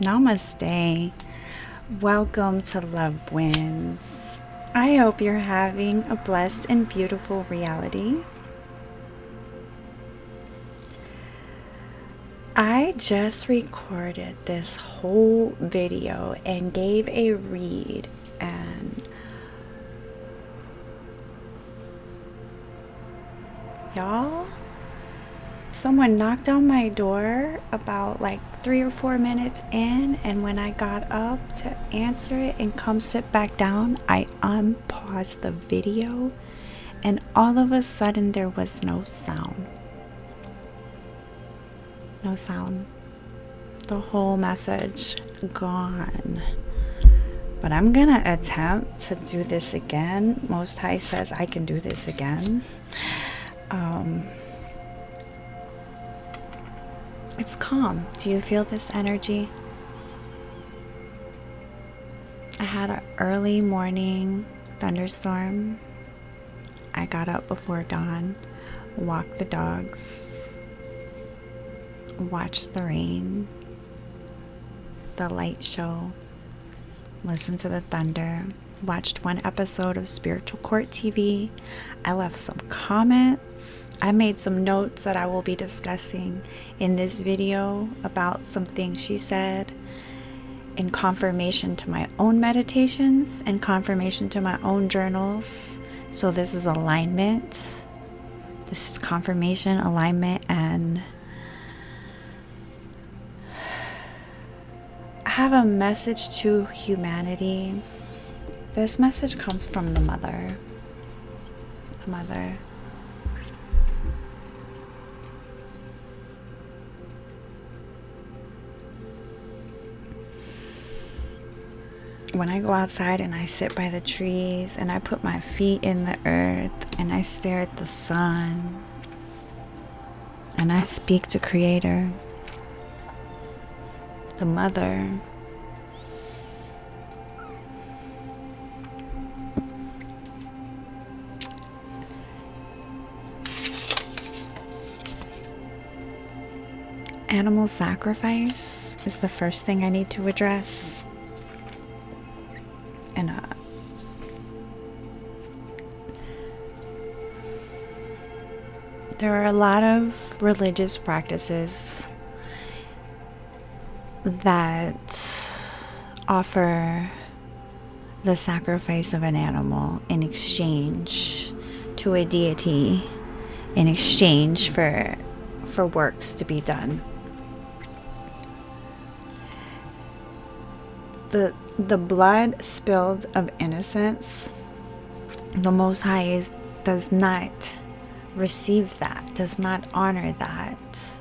Namaste. Welcome to Love Wins. I hope you're having a blessed and beautiful reality. I just recorded this whole video and gave a read, and y'all, someone knocked on my door about like 3 or 4 minutes in, and when I got up to answer it and come sit back down, I unpaused the video, and all of a sudden there was no sound. No sound. The whole message gone. But I'm gonna attempt to do this again. Most High says I can do this again. It's calm. Do you feel this energy? I had an early morning thunderstorm. I got up before dawn, walked the dogs, watched the rain, the light show, listened to the thunder, watched one episode of Spiritual Court TV. I left some comments. I made some notes that I will be discussing in this video about some things she said, in confirmation to my own meditations and confirmation to my own journals. So this is alignment. This is confirmation, alignment, and I have a message to humanity. This message comes from the mother. The mother. When I go outside and I sit by the trees and I put my feet in the earth and I stare at the sun and I speak to Creator, the mother, animal sacrifice is the first thing I need to address. And there are a lot of religious practices that offer the sacrifice of an animal in exchange to a deity, in exchange for works to be done. The blood spilled of innocence, the Most High does not receive that, does not honor that.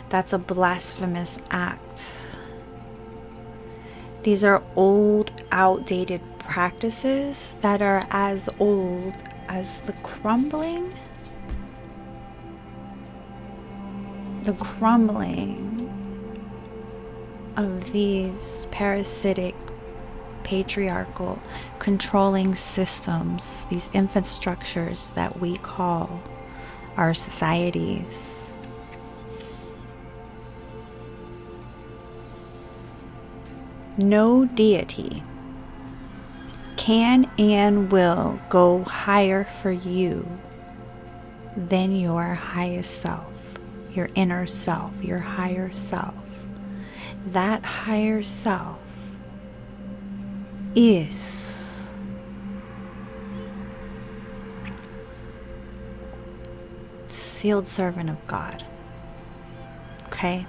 That's a blasphemous act. These are old, outdated practices that are as old as the crumbling of these parasitic, patriarchal, controlling systems, these infrastructures that we call our societies. No deity can and will go higher for you than your highest self, your inner self, your higher self. That higher self is sealed servant of God. Okay?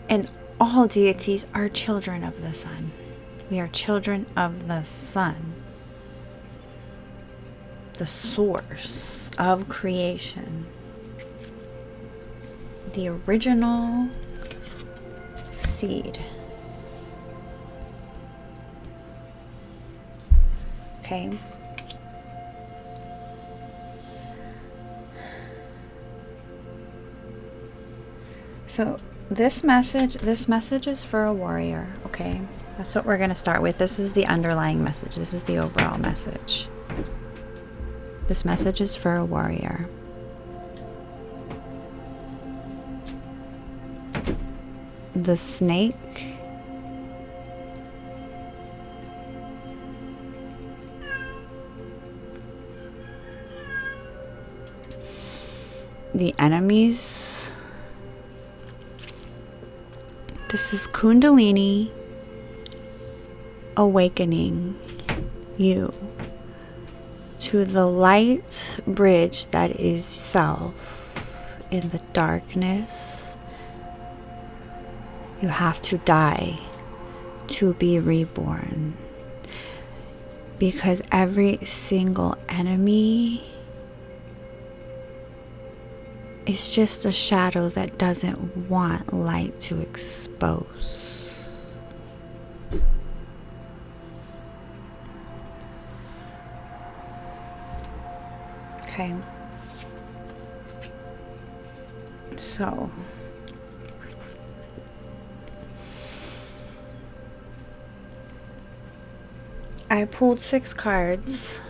And all deities are children of the sun. We are children of the sun, the source of creation, the original seed. Okay? So this message is for a warrior, okay? That's what we're going to start with. This is the underlying message. This is the overall message. This message is for a warrior. the snake, the enemies. This is Kundalini awakening you to the light bridge that is self. In the darkness, you have to die to be reborn, because every single enemy is just a shadow that doesn't want light to expose. Okay. So, I pulled 6 cards,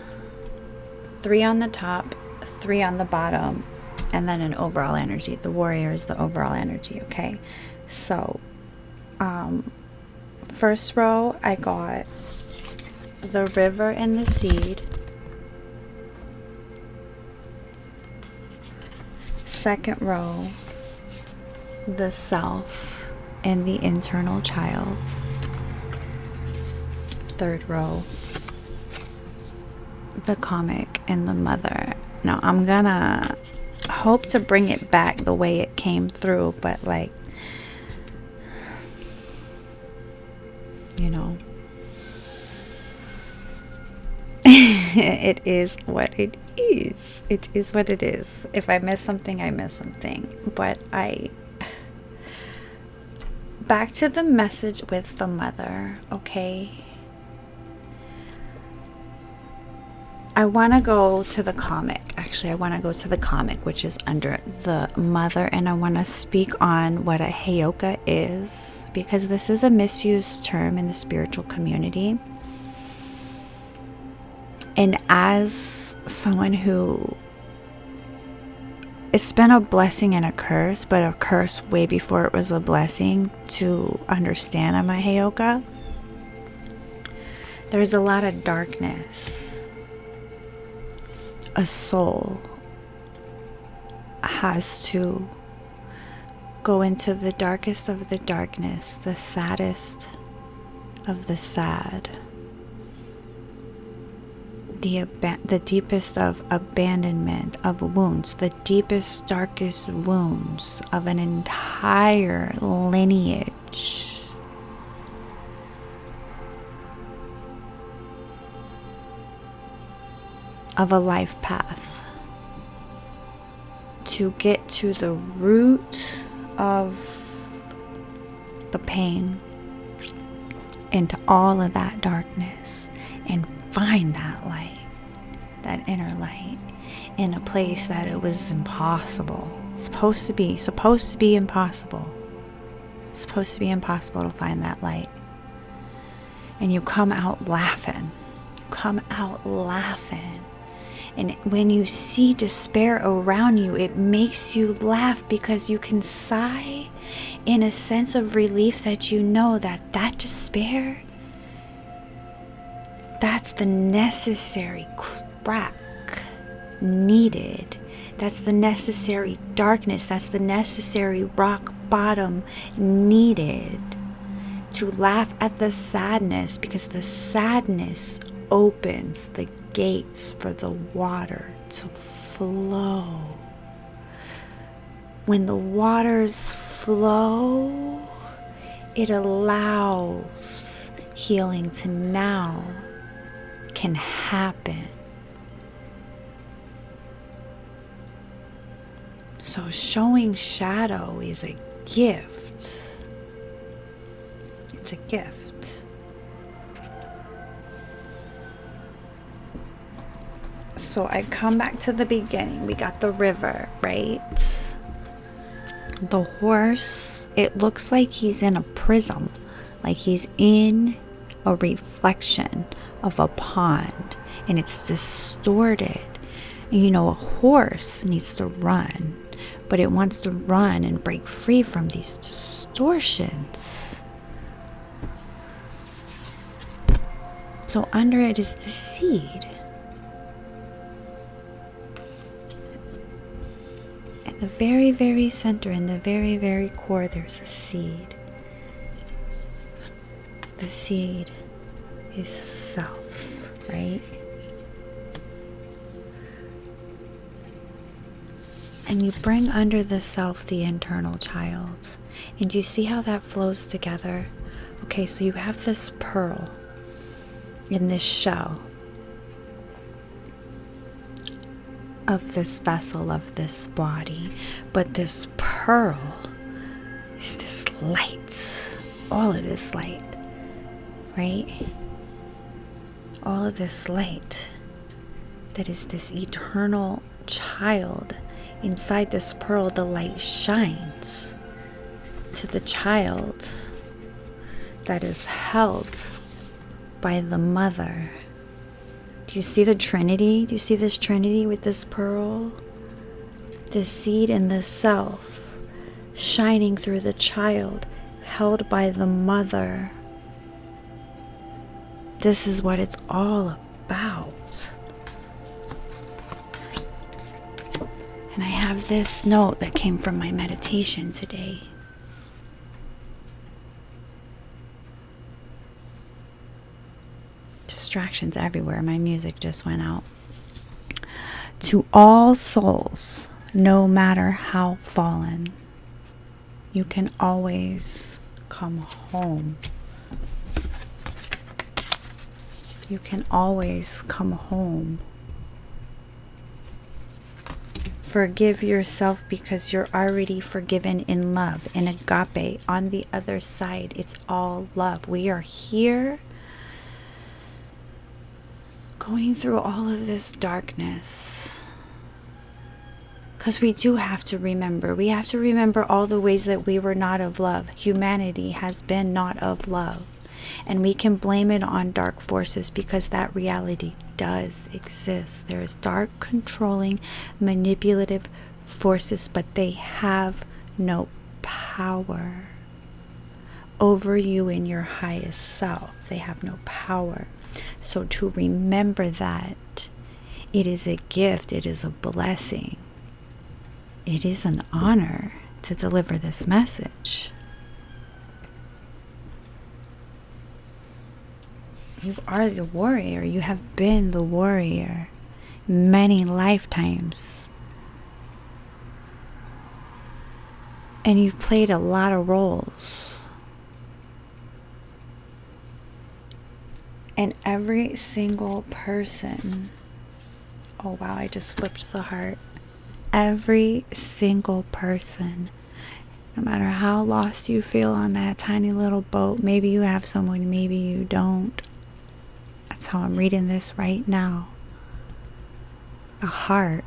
3 on the top, 3 on the bottom, and then an overall energy. The warrior is the overall energy, okay? So, first row, I got the river and the seed. Second row, the self and the internal child. Third row, the comic and the mother. Now I'm gonna hope to bring it back the way it came through, but like, you know, it is what it is. It is what it is. If I miss something, I miss something. But back to the message with the mother, okay? I want to go to the comic. Actually, I want to go to the comic, which is under the mother, and I want to speak on what a heyoka is, because this is a misused term in the spiritual community. And as someone who, it's been a blessing and a curse, but a curse way before it was a blessing to understand I'm a heyoka. There's a lot of darkness. A soul has to go into the darkest of the darkness, the saddest of the sad, the deepest of abandonment, of wounds, the deepest, darkest wounds of an entire lineage. Of a life path, to get to the root of the pain, into all of that darkness, and find that light, that inner light, in a place that it was impossible. Supposed to be impossible. Supposed to be impossible to find that light. And you come out laughing. And when you see despair around you, it makes you laugh, because you can sigh in a sense of relief that you know that despair, that's the necessary crack needed. That's the necessary darkness. That's the necessary rock bottom needed to laugh at the sadness, because the sadness opens the gates for the water to flow. When the waters flow, it allows healing to now can happen. So showing shadow is a gift. It's a gift. So I come back to the beginning. We got the river, right? The horse, it looks like he's in a prism, like he's in a reflection of a pond, and it's distorted. And you know, a horse needs to run, but but it wants to run and break free from these distortions. So under it is the seed. In the very, very center, in the very, very core, there's a seed. The seed is self, right? And you bring under the self the internal child. And you see how that flows together? Okay, so you have this pearl in this shell of this vessel, of this body. But this pearl is this light. All of this light, right? All of this light that is this eternal child. Inside this pearl, the light shines to the child that is held by the mother. Do you see the Trinity? Do you see this Trinity with this pearl? The seed and the self shining through the child held by the mother. This is what it's all about. And I have this note that came from my meditation today. Distractions everywhere. My music just went out. To all souls, no matter how fallen, you can always come home. You can always come home. Forgive yourself because you're already forgiven in love, in agape. On the other side, it's all love. We are here going through all of this darkness because we do have to remember. We have to remember all the ways that we were not of love. Humanity has been not of love. And we can blame it on dark forces because that reality does exist. There is dark, controlling, manipulative forces, but they have no power over you in your highest self. They have no power. So to remember that, it is a gift, it is a blessing, it is an honor to deliver this message. You are the warrior. You have been the warrior many lifetimes. And you've played a lot of roles. And every single person, oh wow, I just flipped the heart. Every single person, no matter how lost you feel on that tiny little boat, maybe you have someone, maybe you don't. That's how I'm reading this right now. The heart.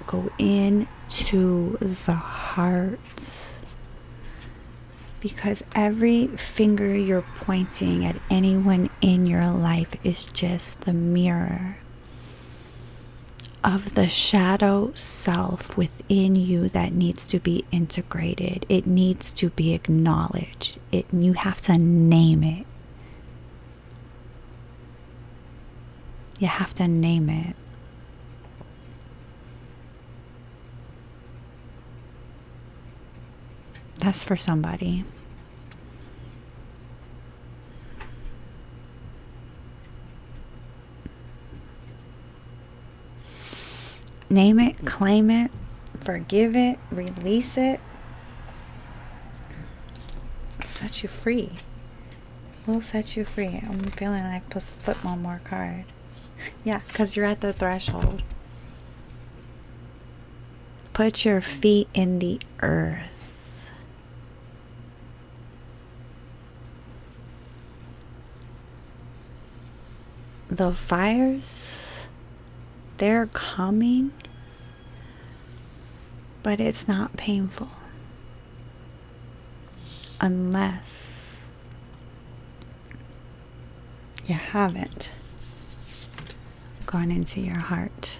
Go into the heart. Because every finger you're pointing at anyone in your life is just the mirror of the shadow self within you that needs to be integrated. It needs to be acknowledged. You have to name it. You have to name it. That's for somebody. Name it, claim it, forgive it, release it. Set you free. We'll set you free. I'm feeling like I'm supposed to flip one more card. Yeah, because you're at the threshold. Put your feet in the earth. The fires, they're coming, but it's not painful. Unless you haven't gone into your heart.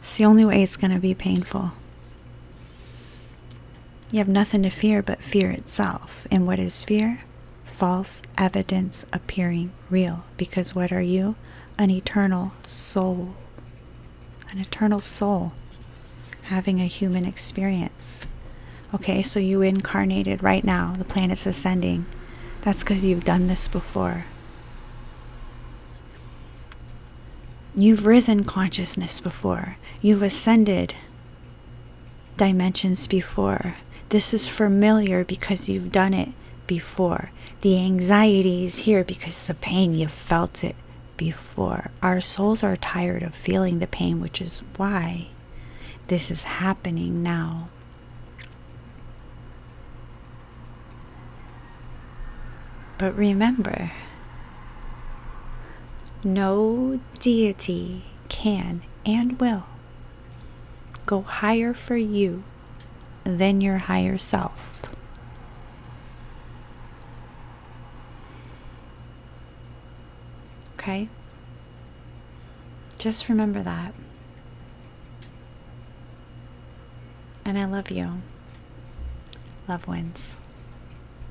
It's the only way it's going to be painful. You have nothing to fear but fear itself. And what is fear? False evidence appearing real. Because what are you? An eternal soul. An eternal soul having a human experience. Okay, so you incarnated right now. The planet's ascending. That's because you've done this before. You've risen consciousness before. You've ascended dimensions before. This is familiar because you've done it before. The anxiety is here because the pain, you've felt it before. Our souls are tired of feeling the pain, which is why this is happening now. But remember, no deity can and will go higher for you than your higher self. Okay? Just remember that. And I love you. Love wins.